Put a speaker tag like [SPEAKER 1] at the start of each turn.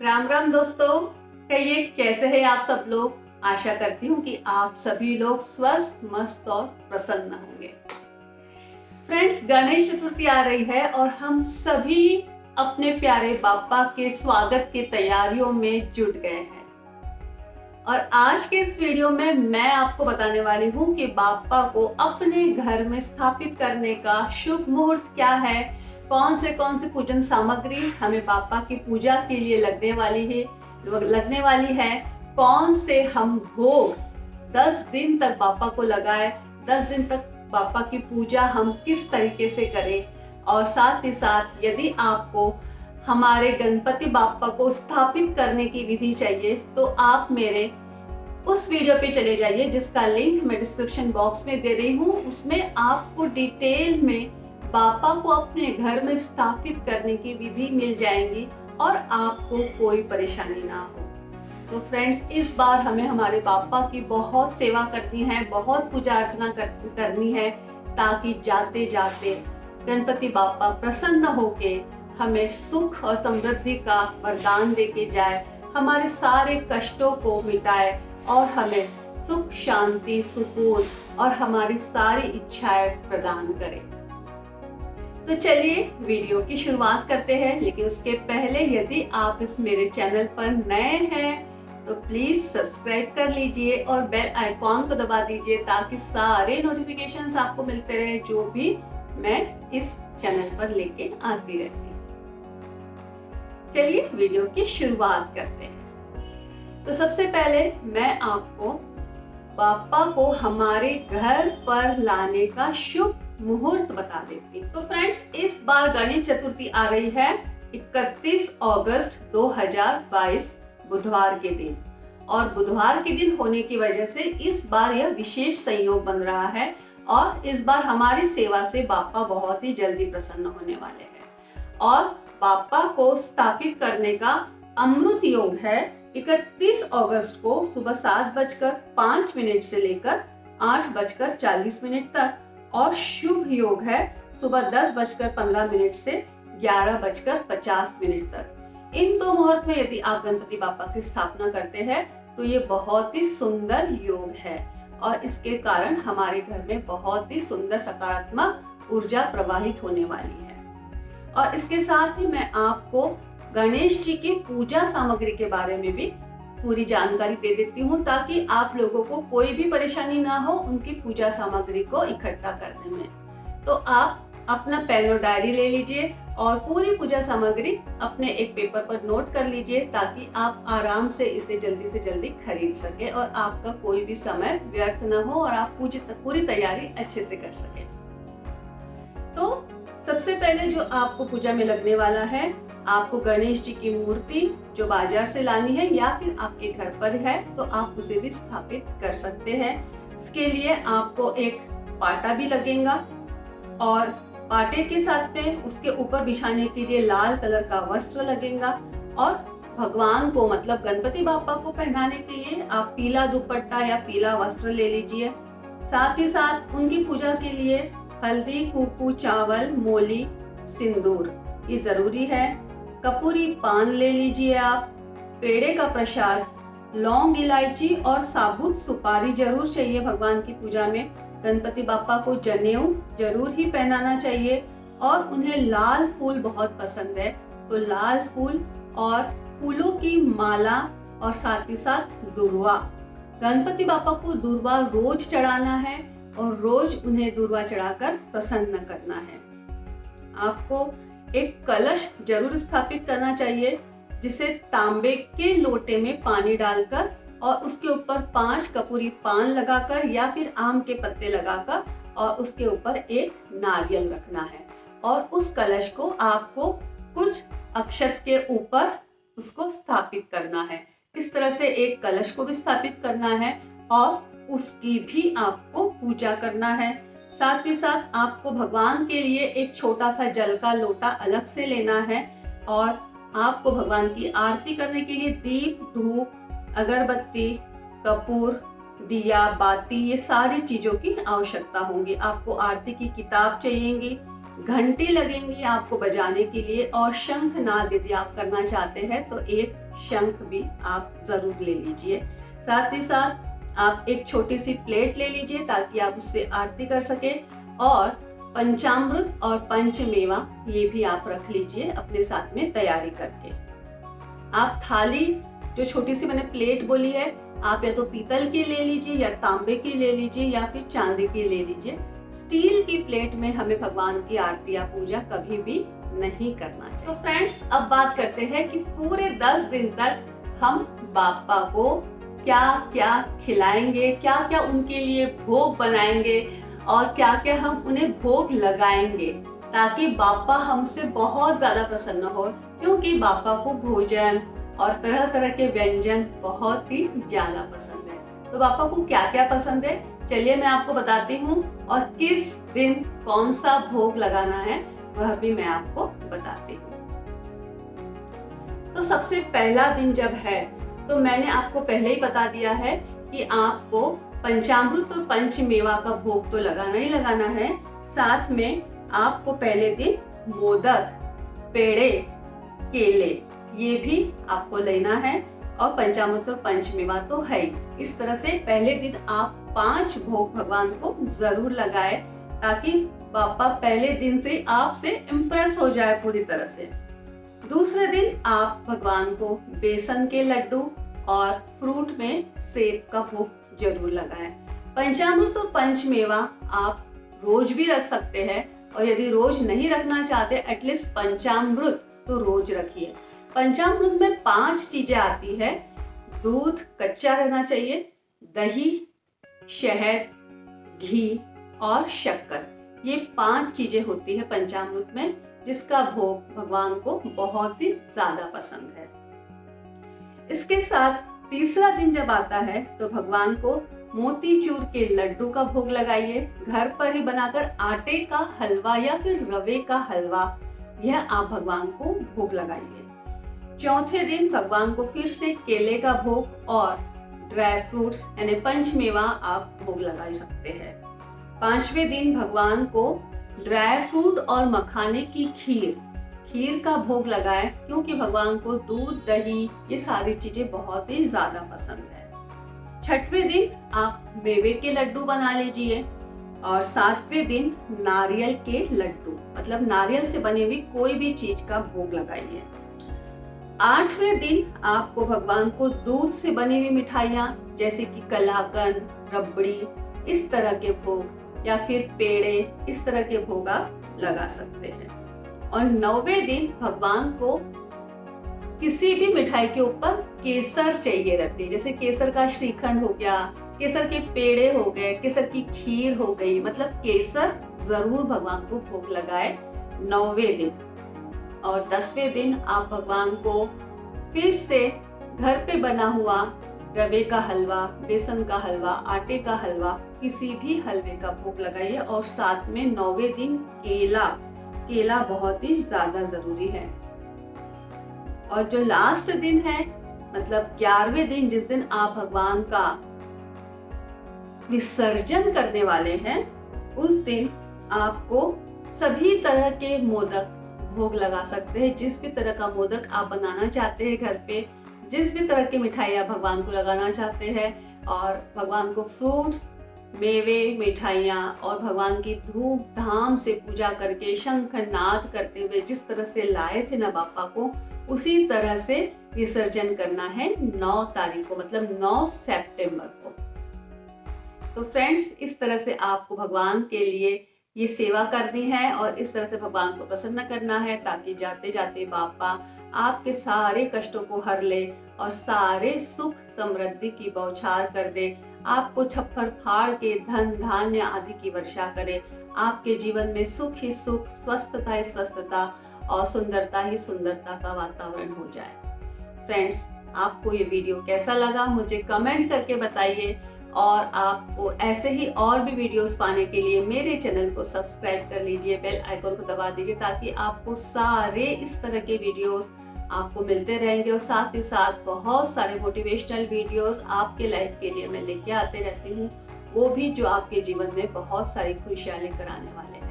[SPEAKER 1] राम राम दोस्तों, कहिए कैसे हैं आप सब लोग। आशा करती हूँ कि आप सभी लोग स्वस्थ, मस्त और प्रसन्न होंगे। फ्रेंड्स, गणेश चतुर्थी आ रही है और हम सभी अपने प्यारे बापा के स्वागत की तैयारियों में जुट गए हैं। और आज के इस वीडियो में मैं आपको बताने वाली हूँ कि बापा को अपने घर में स्थापित करने का शुभ मुहूर्त क्या है, कौन से पूजन सामग्री हमें बापा की पूजा के लिए लगने वाली है, कौन से हम भोग 10 दिन तक बापा को लगाए, 10 दिन तक बापा की पूजा हम किस तरीके से करें। और साथ ही साथ यदि आपको हमारे गणपति बापा को स्थापित करने की विधि चाहिए तो आप मेरे उस वीडियो पे चले जाइए जिसका लिंक मैं डिस्क्रिप्शन बॉक्स में दे रही हूँ। उसमें आपको डिटेल में बापा को अपने घर में स्थापित करने की विधि मिल जाएंगी और आपको कोई परेशानी ना हो। तो फ्रेंड्स, इस बार हमें हमारे बापा की बहुत सेवा करनी है, बहुत पूजा अर्चना करनी है, ताकि जाते जाते गणपति बापा प्रसन्न होके हमें सुख और समृद्धि का वरदान देके जाए, हमारे सारे कष्टों को मिटाए और हमें सुख, शांति, सुकून और हमारी सारी इच्छाएं प्रदान करे। तो चलिए वीडियो की शुरुआत करते हैं। लेकिन उसके पहले यदि आप इस मेरे चैनल पर नए हैं तो प्लीज सब्सक्राइब कर लीजिए और बेल आइकॉन को दबा दीजिए ताकि सारे नोटिफिकेशंस आपको मिलते रहे जो भी मैं इस चैनल पर लेके आती रहती हूँ। चलिए वीडियो की शुरुआत करते हैं। तो सबसे पहले मैं आपको बापा को हमारे घर पर लाने का शुभ मुहूर्त बता देती हूँ। तो फ्रेंड्स, इस बार गणेश चतुर्थी आ रही है 31 अगस्त 2022 बुधवार के दिन, और बुधवार के दिन होने की वजह से इस बार यह विशेष संयोग बन रहा है और इस बार हमारी सेवा से बापा बहुत ही जल्दी प्रसन्न होने वाले हैं। और बापा को स्थापित करने का अमृत योग है 31 अगस्त को सुबह 7:05 से लेकर 8:40 तक, और शुभ योग है सुबह 10:15 से 11:50 तक। इन दो मुहूर्त में यदि आप गणपति बापा की स्थापना करते हैं तो ये बहुत ही सुंदर योग है और इसके कारण हमारे घर में बहुत ही सुंदर सकारात्मक ऊर्जा प्रवाहित होने वाली है। और इसके साथ ही मैं आपको गणेश जी की पूजा सामग्री के बारे में भी पूरी जानकारी दे देती हूँ ताकि आप लोगों को कोई भी परेशानी ना हो उनकी पूजा सामग्री को इकट्ठा करने में। तो आप अपना पेन और डायरी ले लीजिए और पूरी पूजा सामग्री अपने एक पेपर पर नोट कर लीजिए ताकि आप आराम से इसे जल्दी से जल्दी खरीद सके और आपका कोई भी समय व्यर्थ न हो और आप पूरी तैयारी अच्छे से कर सके। तो सबसे पहले जो आपको पूजा में लगने वाला है, आपको गणेश जी की मूर्ति जो बाजार से लानी है या फिर आपके घर पर है तो आप उसे भी स्थापित कर सकते हैं। इसके लिए आपको एक पाटा भी लगेगा और पाटे के साथ में उसके ऊपर बिछाने के लिए लाल कलर का वस्त्र लगेगा, और भगवान को मतलब गणपति बापा को पहनाने के लिए आप पीला दुपट्टा या पीला वस्त्र ले लीजिए। साथ ही साथ उनकी पूजा के लिए हल्दी, कुंकू, चावल, मोली, सिंदूर ये जरूरी है। कपूरी पान ले लीजिए आप। पेड़े का प्रसाद, लौंग, इलायची और साबुत सुपारी जरूर चाहिए भगवान की पूजा में। गणपति बापा को जनेऊ जरूर ही पहनाना चाहिए और उन्हें लाल फूल बहुत पसंद है तो लाल फूल और फूलों की माला और साथ ही साथ दूर्वा। गणपति बापा को दूर्वा रोज चढ़ाना है और रोज उन्हें दूर्वा चढ़ाकर प्रसन्न करना है। आपको एक कलश जरूर स्थापित करना चाहिए जिसे तांबे के लोटे में पानी डालकर और उसके ऊपर 5 कपूरी पान लगाकर या फिर आम के पत्ते लगाकर और उसके ऊपर एक नारियल रखना है और उस कलश को आपको कुछ अक्षत के ऊपर उसको स्थापित करना है। इस तरह से एक कलश को भी स्थापित करना है और उसकी भी आपको पूजा करना है। साथ ही साथ आपको भगवान के लिए एक छोटा सा जल का लोटा अलग से लेना है और आपको भगवान की आरती करने के लिए दीप, धूप, अगरबत्ती, कपूर, दिया, बाती ये सारी चीजों की आवश्यकता होगी। आपको आरती की किताब चाहिएगी घंटी लगेंगी आपको बजाने के लिए, और शंखनाद यदि आप करना चाहते हैं तो एक शंख भी आप जरूर ले लीजिए। साथ ही साथ आप एक छोटी सी प्लेट ले लीजिए ताकि आप उससे आरती कर सके, और पंचामृत और पंचमेवा ये भी आप रख लीजिए अपने साथ में तैयारी करके। आप थाली, जो छोटी सी मैंने प्लेट बोली है, आप या तो पीतल की ले लीजिए या तांबे की ले लीजिए या फिर चांदी की ले लीजिए। स्टील की प्लेट में हमें भगवान की आरती या पूजा कभी भी नहीं करना चाहिए। तो फ्रेंड्स, अब बात करते हैं कि पूरे 10 दिन तक हम बाप्पा को क्या क्या खिलाएंगे, क्या क्या उनके लिए भोग बनाएंगे और क्या क्या हम उन्हें भोग लगाएंगे, ताकि बाप्पा हमसे बहुत ज्यादा प्रसन्न हो। क्योंकि बाप्पा को भोजन और तरह तरह के व्यंजन बहुत ही ज्यादा पसंद है। तो बाप्पा को क्या क्या पसंद है, चलिए मैं आपको बताती हूँ, और किस दिन कौन सा भोग लगाना है वह भी मैं आपको बताती हूँ। तो सबसे पहला दिन जब है तो मैंने आपको पहले ही बता दिया है कि आपको पंचामृत और पंचमेवा का भोग तो लगाना ही लगाना है। साथ में आपको पहले दिन मोदक, पेड़े, केले ये भी आपको लेना है, और पंचामृत और पंचमेवा तो है ही। इस तरह से पहले दिन आप 5 भोग भगवान को जरूर लगाए, ताकि बाप्पा पहले दिन से आपसे इम्प्रेस हो जाए पूरी तरह से। दूसरे दिन आप भगवान को बेसन के लड्डू और फ्रूट में सेब का भोग जरूर लगाएं। पंचामृत और पंचमेवा आप रोज भी रख सकते हैं, और यदि रोज नहीं रखना चाहते एटलीस्ट पंचामृत तो रोज रखिए। पंचामृत में 5 चीजें आती है। दूध कच्चा रहना चाहिए, दही, शहद, घी और शक्कर, ये 5 चीजें होती है पंचामृत में, जिसका भोग भगवान को बहुत ही ज्यादा पसंद है। इसके साथ तीसरा दिन जब आता है तो भगवान को मोतीचूर के लड्डू का भोग लगाइए। घर पर ही बनाकर आटे का हलवा या फिर रवे का हलवा, यह आप भगवान को भोग लगाइए। चौथे दिन भगवान को फिर से केले का भोग और ड्राई फ्रूट्स यानी पंचमेवा आप भोग लगा सकते हैं। 5वें दिन भगवान को ड्राई फ्रूट और मखाने की खीर का भोग लगाएं, क्योंकि भगवान को दूध, दही ये सारी चीजें बहुत ही ज्यादा पसंद है। 6वें दिन आप मेवे के लड्डू बना लीजिए, और 7वें दिन नारियल के लड्डू मतलब नारियल से बनी हुई कोई भी चीज का भोग लगाइए। 8वें दिन आपको भगवान को दूध से बनी हुई मिठाइयाँ जैसे कि कलाकंद, रबड़ी, इस तरह के भोग या फिर पेड़े, इस तरह के भोग आप लगा सकते हैं। और 9वें दिन भगवान को किसी भी मिठाई के ऊपर केसर चाहिए रहती है, जैसे केसर का श्रीखंड हो गया, केसर के पेड़े हो गए, केसर की खीर हो गई, मतलब केसर जरूर भगवान को भोग लगाए 9वें दिन। और 10वें दिन आप भगवान को फिर से घर पे बना हुआ रवे का हलवा, बेसन का हलवा, आटे का हलवा, किसी भी हलवे का भोग लगाइए। और साथ में 9वें दिन केला बहुत ही ज्यादा जरूरी है। और जो लास्ट दिन है मतलब 11वें दिन, जिस दिन आप भगवान का विसर्जन करने वाले हैं, उस दिन आपको सभी तरह के मोदक भोग लगा सकते हैं। जिस भी तरह का मोदक आप बनाना चाहते हैं घर पे, जिस भी तरह की मिठाई आप भगवान को लगाना चाहते हैं, और भगवान को फ्रूट्स, मेवे, मिठाइयाँ और भगवान की धूमधाम से पूजा करके शंखनाद करते हुए जिस तरह से लाए थे ना बाप्पा को, उसी तरह से विसर्जन करना है 9 तारीख को, मतलब 9 सितंबर को। तो फ्रेंड्स, इस तरह से आपको भगवान के लिए ये सेवा करनी है और इस तरह से भगवान को प्रसन्न करना है, ताकि जाते जाते बाप्पा आपके सारे कष्टों को हर ले और सारे सुख समृद्धि की बौछार कर दे, आपको छप्पर फाड़ के धन धान्य आदि की वर्षा करे, आपके जीवन में सुख ही सुख, स्वस्थता ही स्वस्थता और सुंदरता ही सुंदरता का वातावरण हो जाए। फ्रेंड्स, आपको ये वीडियो कैसा लगा मुझे कमेंट करके बताइए, और आपको ऐसे ही और भी वीडियोस पाने के लिए मेरे चैनल को सब्सक्राइब कर लीजिए, बेल आइकन को दबा दीजिए, ताकि आपको सारे इस तरह के वीडियोस आपको मिलते रहेंगे। और साथ ही साथ बहुत सारे मोटिवेशनल वीडियोस आपके लाइफ के लिए मैं लेके आते रहती हूँ, वो भी जो आपके जीवन में बहुत सारी खुशियाँ लेकर आने वाले हैं।